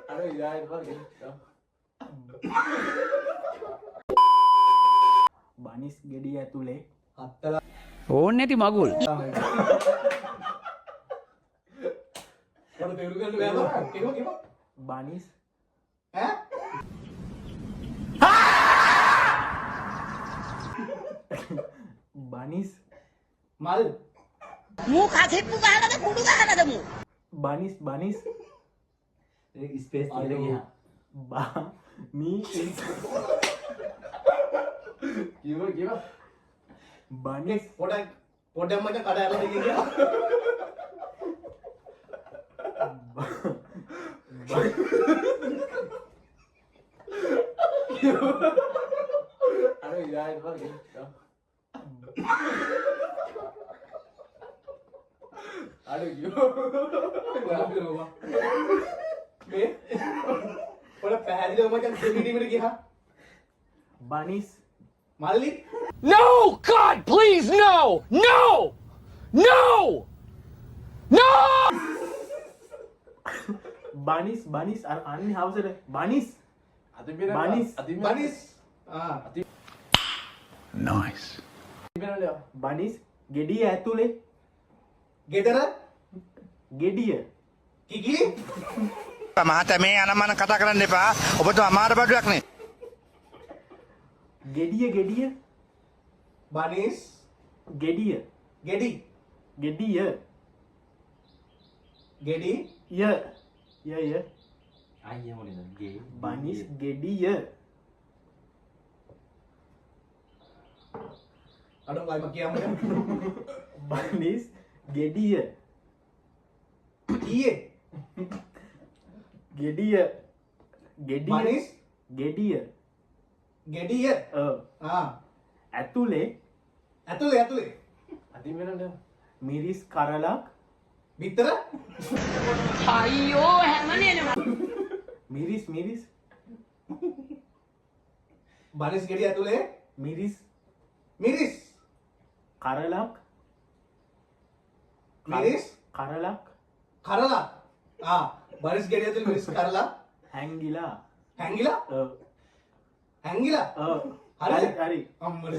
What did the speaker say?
අර ඉදායන් වගේ. බනිස් ගෙඩිය ඇතුලේ හත්තලා ඕන්න නැති මගුල්. පොඩ දෙවුරු ගන්න බෑ. කිව්ව. බනිස් ඈ? බනිස් මල් මූ කසිප්පු ගහනද කුඩු ගහනද මූ බනිස් ඒක ස්පේස් තියලා ගියා. කිව්ව. බනිස් පොඩක් මචං කඩ ඇරලා දෙන්න ගියා. අර ඉදායන් වගේ. අර ගියෝ. මේ පොඩ පැහැදිලිව මචං දෙමිනිමිට ගියා. බනිස් මල්ලි No! God, please, no! No! No! No! බනිස් අර අන්නේ හවසට බනිස් බනිස් Nice. බනිස් ගෙඩිය ඇතුලේ ගෙදර ගෙඩිය කිකිලි මහතා මේ අනමන කතා කරන්න එපා. ඔබතුමා අමාරු බඩුවක් නේ. ගෙඩිය බනිස් ගෙඩිය ගෙඩි ගෙඩිය ගෙඩි ය අයියා මොනේද ගේ බනිස් ගෙඩිය අඩෝ වයිම කියමු බනිස් ගෙඩිය ඊයේ ගෙඩිය බනිස් ගෙඩිය ගෙඩිය ඇතුලේ ඇතුලේ මිරිස් කරලක් බිත්තර අයියෝ හැමනේනවා මිරිස් බනිස් ගෙඩිය ඇතුලේ මිරිස් කරලක් මිරිස් කරලක් කරලා බනිස් ගෙඩිය ඇතුලේ මිරිස් කරලා හැංගිලා හැංගිලා ඔව් හැංගිලා හරි අම්මට